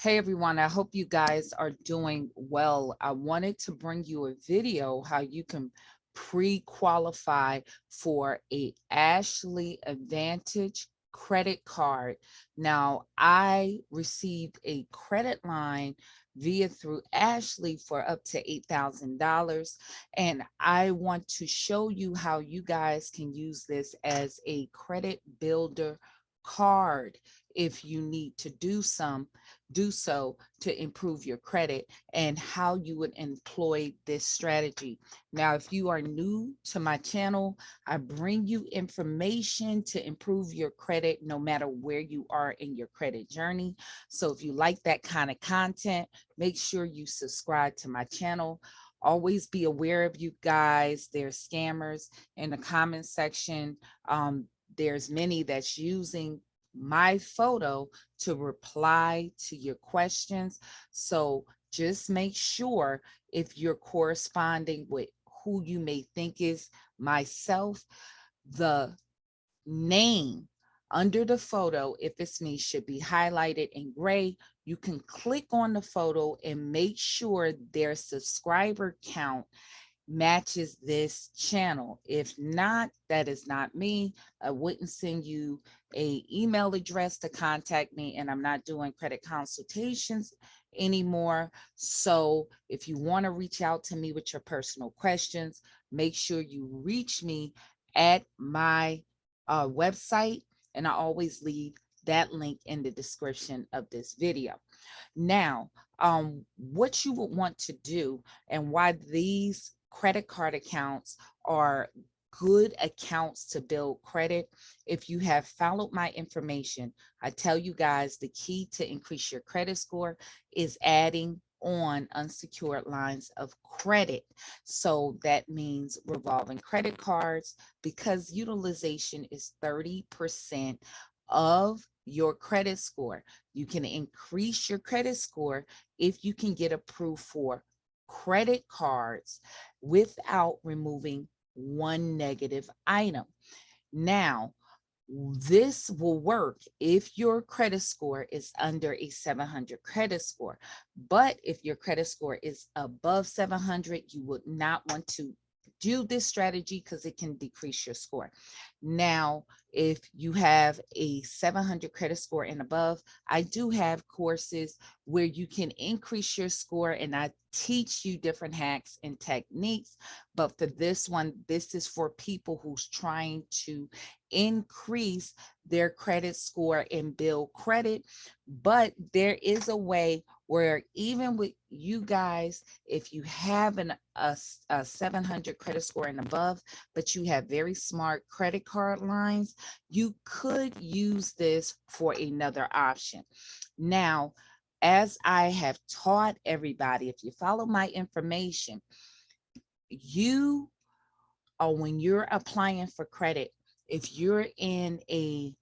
Hey everyone, I hope you guys are doing well. I wanted to bring you a video how you can pre-qualify for a Ashley Advantage credit card. Now, I received a credit line via through Ashley for up to $8,000, and I want to show you how you guys can use this as a credit builder card if you need to do so to improve your credit, and how you would employ this strategy. Now, if you are new to my channel, I bring you information to improve your credit no matter where you are in your credit journey. So if you like that kind of content, make sure you subscribe to my channel. Always be aware of you guys. There's scammers in the comment section. There's many that's using my photo to reply to your questions. So just make sure, if you're corresponding with who you may think is myself, the name under the photo, if it's me, should be highlighted in gray. You can click on the photo and make sure their subscriber count matches this channel. If not, that is not me. I wouldn't send you a email address to contact me, and I'm not doing credit consultations anymore. So if you want to reach out to me with your personal questions, make sure you reach me at my website, and I always leave that link in the description of this video. Now, what you would want to do, and why these credit card accounts are good accounts to build credit. If you have followed my information, I tell you guys the key to increase your credit score is adding on unsecured lines of credit. So that means revolving credit cards, because utilization is 30% of your credit score. You can increase your credit score if you can get approved for credit cards without removing one negative item. Now, this will work if your credit score is under a 700 credit score. But if your credit score is above 700, you would not want to do this strategy because it can decrease your score. Now, if you have a 700 credit score and above, I do have courses where you can increase your score, and I teach you different hacks and techniques. But for this one, this is for people who's trying to increase their credit score and build credit. But there is a way where, even with you guys, if you have a 700 credit score and above, but you have very smart credit card lines, you could use this for another option. Now, as I have taught everybody, if you follow my information, you, or when you're applying for credit, if you're in a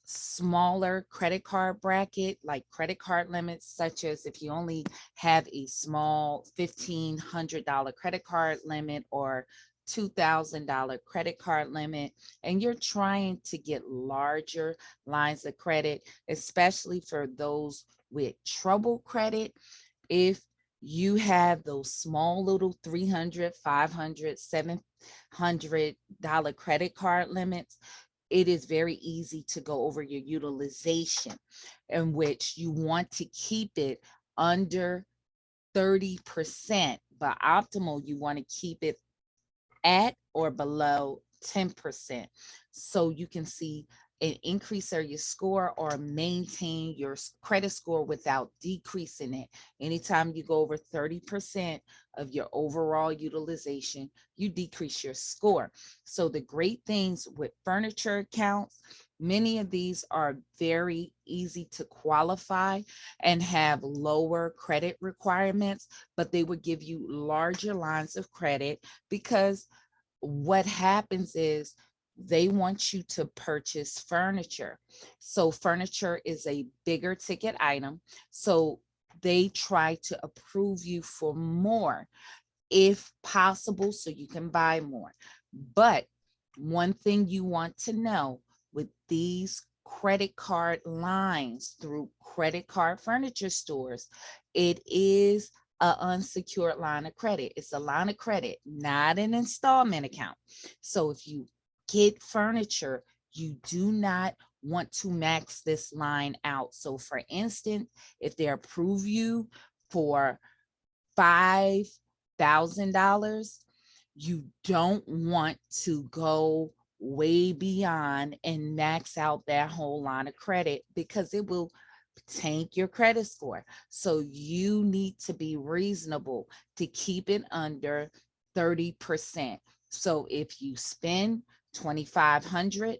smaller credit card bracket, like credit card limits, such as if you only have a small $1,500 credit card limit or $2,000 credit card limit, and you're trying to get larger lines of credit, especially for those with trouble credit. If you have those small little 300, 500, $700 credit card limits, it is very easy to go over your utilization, in which you want to keep it under 30%, but optimal, you want to keep it at or below 10%, so you can see an increase of your score or maintain your credit score without decreasing it. Anytime you go over 30% of your overall utilization, you decrease your score. So the great things with furniture accounts, many of these are very easy to qualify and have lower credit requirements, but they would give you larger lines of credit, because what happens is they want you to purchase furniture. So furniture is a bigger ticket item. So they try to approve you for more if possible, so you can buy more. But one thing you want to know with these credit card lines through credit card furniture stores. It is an unsecured line of credit. It's a line of credit, not an installment account. So if you get furniture, you do not want to max this line out. So for instance, if they approve you for $5,000, you don't want to go way beyond and max out that whole line of credit because it will tank your credit score. So you need to be reasonable to keep it under 30%. So if you spend 2,500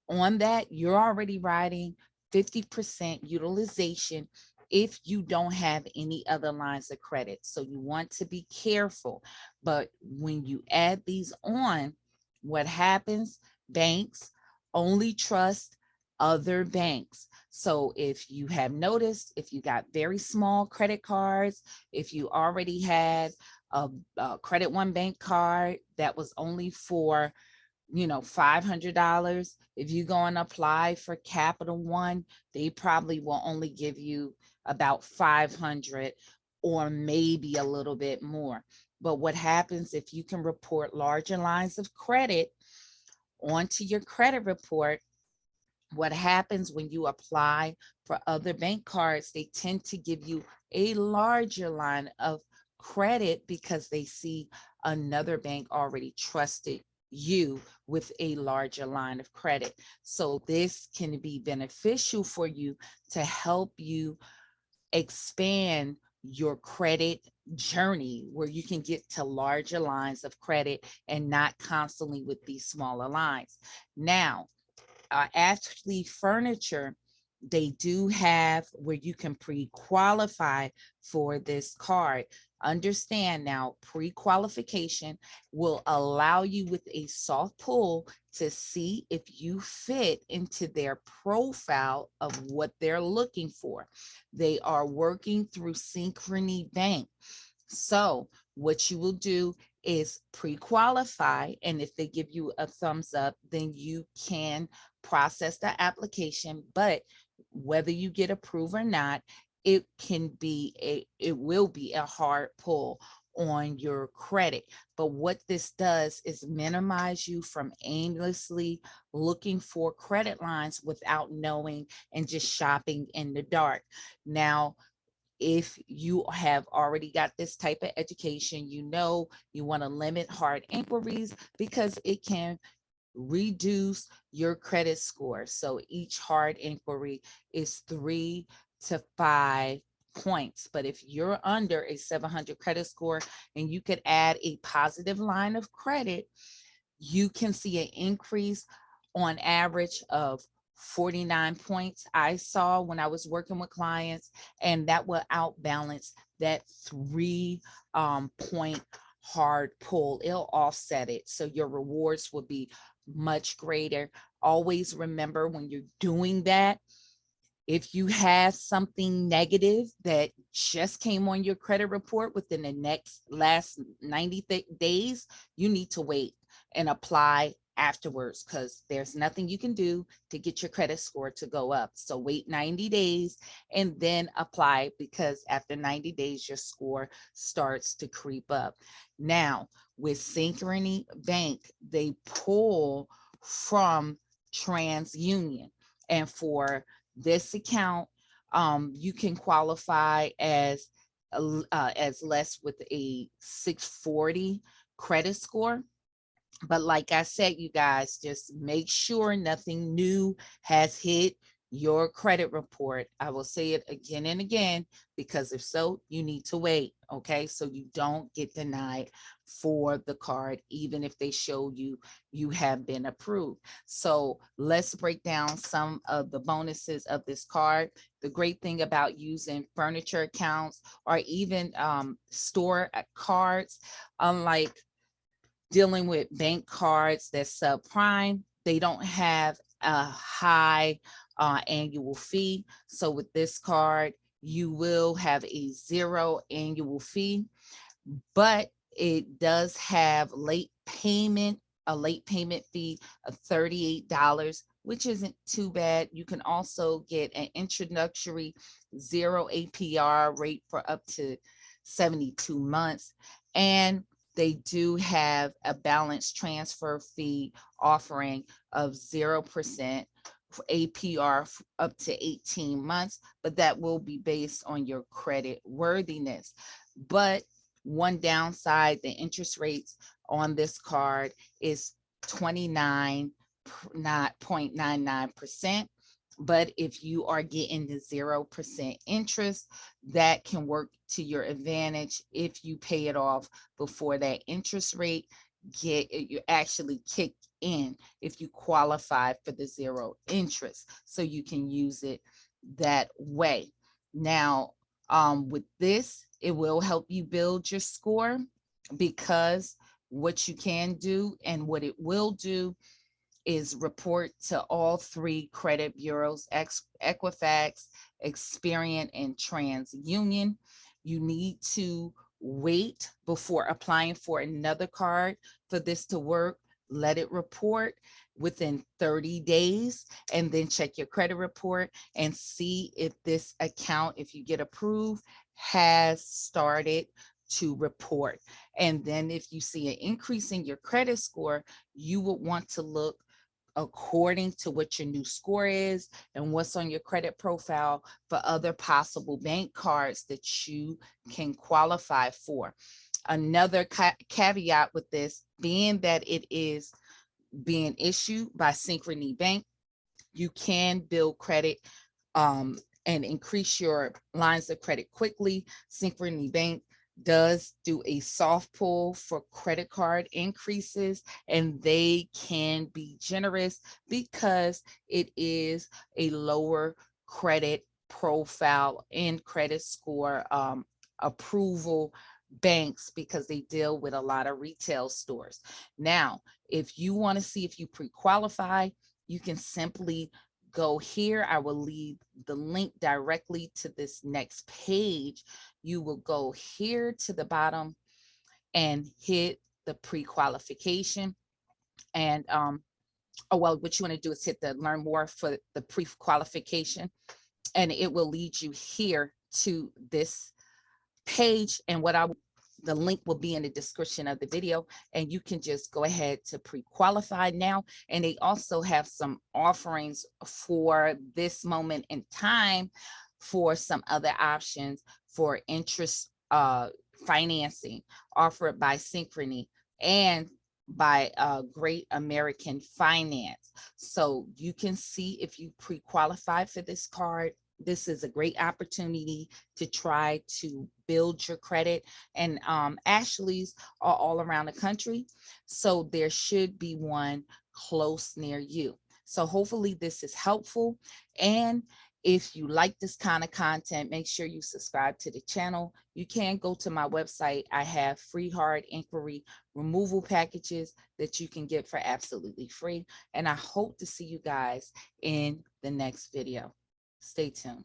on that, you're already riding 50% utilization if you don't have any other lines of credit. So you want to be careful. But when you add these on, what happens? Banks only trust other banks. So if you have noticed, if you got very small credit cards, if you already had a Credit One bank card that was only for $500. If you go and apply for Capital One, they probably will only give you about 500 or maybe a little bit more. But what happens if you can report larger lines of credit onto your credit report? What happens when you apply for other bank cards? They tend to give you a larger line of credit because they see another bank already trusted you with a larger line of credit. So this can be beneficial for you to help you expand your credit journey where you can get to larger lines of credit and not constantly with these smaller lines. Now, Ashley Furniture, they do have where you can pre-qualify for this card. Understand now, pre-qualification will allow you with a soft pull to see if you fit into their profile of what they're looking for. They are working through Synchrony Bank. So what you will do is pre-qualify, and if they give you a thumbs up, then you can process the application. But whether you get approved or not, it will be a hard pull on your credit. But what this does is minimize you from aimlessly looking for credit lines without knowing and just shopping in the dark. Now, if you have already got this type of education, you want to limit hard inquiries because it can reduce your credit score. So each hard inquiry is 3 to 5 points. But if you're under a 700 credit score and you could add a positive line of credit, you can see an increase on average of 49 points I saw when I was working with clients, and that will outbalance that 3 point hard pull. It'll offset it. So your rewards will be much greater. Always remember when you're doing that, if you have something negative that just came on your credit report within the last 90 days, you need to wait and apply afterwards because there's nothing you can do to get your credit score to go up. So wait 90 days and then apply, because after 90 days, your score starts to creep up. Now, with Synchrony Bank, they pull from TransUnion. And for this account, you can qualify as less with a 640 credit score. But like I said, you guys, just make sure nothing new has hit your credit report. I will say it again and again, because if so, you need to wait, okay? So you don't get denied for the card, even if they show you have been approved. So let's break down some of the bonuses of this card. The great thing about using furniture accounts or even store cards, unlike dealing with bank cards that's subprime, they don't have a high annual fee. So with this card, you will have a 0 annual fee, but it does have a late payment fee of $38 which isn't too bad. You can also get an introductory 0 APR rate for up to 72 months. And they do have a balance transfer fee offering of 0% APR up to 18 months, but that will be based on your credit worthiness. But one downside, the interest rates on this card is 29.99%. But if you are getting the 0% interest, that can work to your advantage. If you pay it off before that interest rate you actually kick in, if you qualify for the 0 interest, so you can use it that way. Now, with this, it will help you build your score, because what you can do and what it will do is report to all 3 credit bureaus, Equifax, Experian, and TransUnion. You need to wait before applying for another card for this to work. Let it report within 30 days, and then check your credit report and see if this account, if you get approved, has started to report. And then if you see an increase in your credit score, you would want to look according to what your new score is and what's on your credit profile for other possible bank cards that you can qualify for. Another caveat with this, being that it is being issued by Synchrony Bank, you can build credit and increase your lines of credit quickly. Synchrony Bank does do a soft pull for credit card increases, and they can be generous because it is a lower credit profile and credit score approval banks, because they deal with a lot of retail stores. Now, if you want to see if you pre-qualify, you can simply go here. I will leave the link directly to this next page. You will go here to the bottom and hit the pre-qualification. And what you want to do is hit the learn more for the pre-qualification, and it will lead you here to this page. And the link will be in the description of the video, and you can just go ahead to pre-qualify now. And they also have some offerings for this moment in time for some other options for interest financing offered by Synchrony and by Great American Finance. So you can see if you pre-qualify for this card. This is a great opportunity to try to build your credit, and Ashley's are all around the country, so there should be one close near you. So hopefully this is helpful, and if you like this kind of content, make sure you subscribe to the channel. You can go to my website. I have free hard inquiry removal packages that you can get for absolutely free, and I hope to see you guys in the next video. Stay tuned.